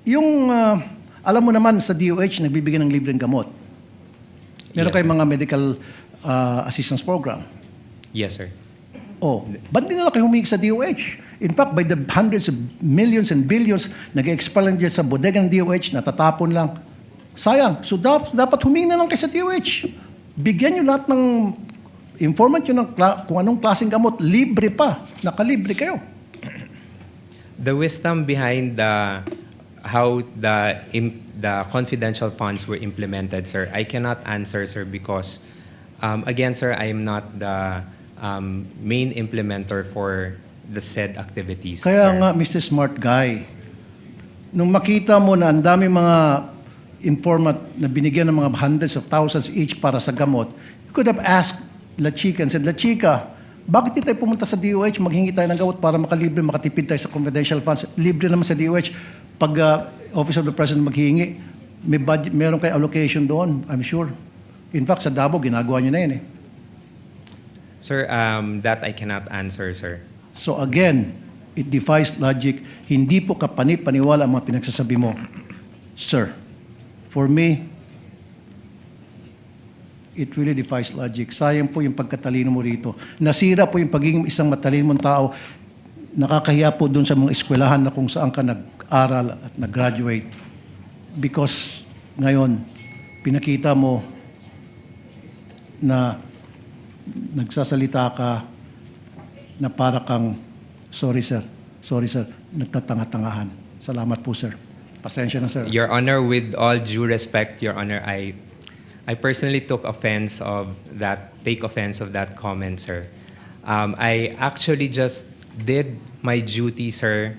Yung, alam mo naman sa DOH, nagbibigay ng libreng gamot. Meron Yes, kayong sir. mga medical assistance program. Yes, sir. Oh, ba't di nila kayo humingi sa DOH? In fact, by the hundreds of millions and billions, nag-expel lang dyan sa bodega ng DOH, natatapon lang. Sayang. So dapat humingi na lang kayo sa DOH. Bigyan nyo lahat ng informant nyo ng kung anong klaseng gamot. Libre pa. Nakalibre kayo. The wisdom behind how the confidential funds were implemented, sir, I cannot answer, sir, because again, sir, I am not the main implementer for the said activities. Kaya sir. nga, Mr. Smart Guy, nung makita mo na ang dami mga informant na binigyan ng mga hundreds of thousands each para sa gamot, you could have asked La Chica and said, La Chica, bakit di tayo pumunta sa DOH, maghingi tayo ng gamot para makalibre, makatipid tayo sa confidential funds? Libre naman sa DOH. Pag Office of the President maghingi, may budget, meron kayo allocation doon, I'm sure. In fact, sa Davao, ginagawa nyo na yun eh. Sir, that I cannot answer, sir. So again, it defies logic. Hindi po kapani-paniwala ang mga pinagsasabi mo. Sir, for me, it really defies logic. Sayang po yung pagkatalino mo rito. Nasira po yung pagiging isang matalino mong tao. Nakakahiya po dun sa mga eskwelahan na kung saan ka nag-aral at nag-graduate. Because ngayon, pinakita mo na nagsasalita ka na para kang, sorry sir, nagtatanga-tangahan. Salamat po sir. Pasensya na sir. Your Honor, with all due respect, Your Honor, I personally take offense of that comment, sir. I actually just did my duty, sir.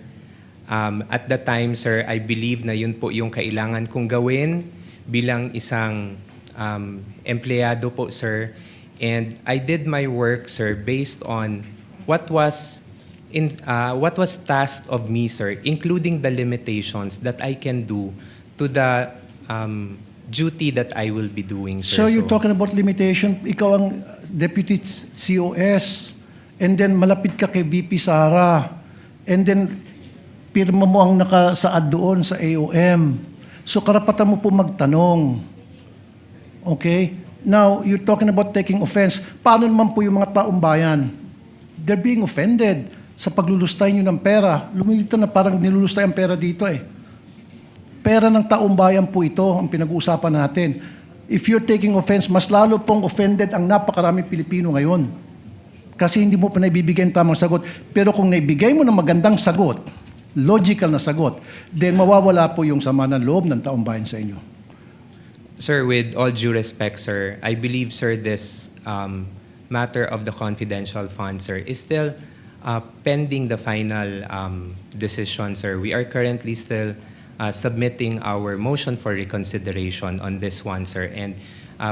At the time, sir, I believe na yun po yung kailangan kong gawin bilang isang empleyado po, sir. And I did my work, sir, based on what was tasked of me, sir, including the limitations that I can do to the duty that I will be doing, sir. So you're talking about limitation. Ikaw ang Deputy COS, and then malapit ka kay VP Sara, and then pirma mo ang nakasaad doon sa AOM. So karapatan mo po magtanong. Okay? Now, you're talking about taking offense. Paano naman po yung mga taong bayan? They're being offended sa paglulustay nyo ng pera. Lumilito na parang nilulustay ang pera dito eh. Pera ng taong bayan po ito ang pinag-uusapan natin. If you're taking offense, mas lalo pong offended ang napakaraming Pilipino ngayon. Kasi hindi mo pa naibibigay ang tamang sagot. Pero kung naibigay mo ng magandang sagot, logical na sagot, then mawawala po yung sama ng loob ng taong bayan sa inyo. Sir, with all due respect, sir, I believe, sir, this matter of the confidential fund, sir, is still pending the final decision, sir. We are currently still submitting our motion for reconsideration on this one, sir, and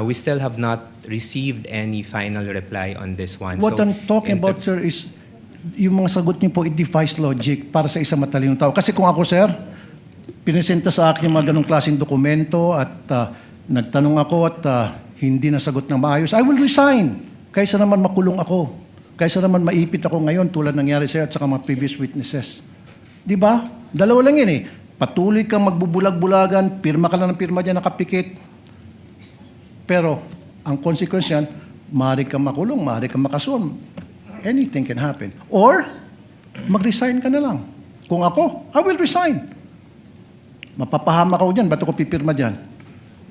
we still have not received any final reply on this one. What I'm talking about, sir, is yung mga sagot niyo po, it defies logic para sa isang matalinong tao. Kasi kung ako, sir, pinesenta sa akin yung mga ganong klaseng dokumento at nagtanong ako at hindi nasagot ng maayos, I will resign. Kaysa naman makulong ako. Kaysa naman maipit ako ngayon tulad nangyari sa'yo at saka mga previous witnesses. Di ba? Dalawa lang yun eh. Patuloy kang magbubulag-bulagan, pirma ka lang ng pirma dyan, nakapikit. Pero, ang consequence yan, maaari kang makulong, maaari kang makasuhan. Anything can happen. Or, mag-resign ka na lang. Kung ako, I will resign. Mapapahamak ako dyan, ba't ako pipirma dyan?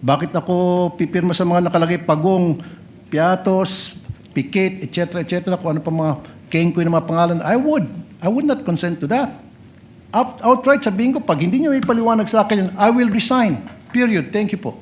Bakit ako pipirma sa mga nakalagay Pagong, Piatos, Pikit, etc., kung ano pa mga kengkoy na mga pangalan? I would not consent to that. Outright sabihin ko, pag hindi niyo may paliwanag sa akin, I will resign. Period. Thank you po.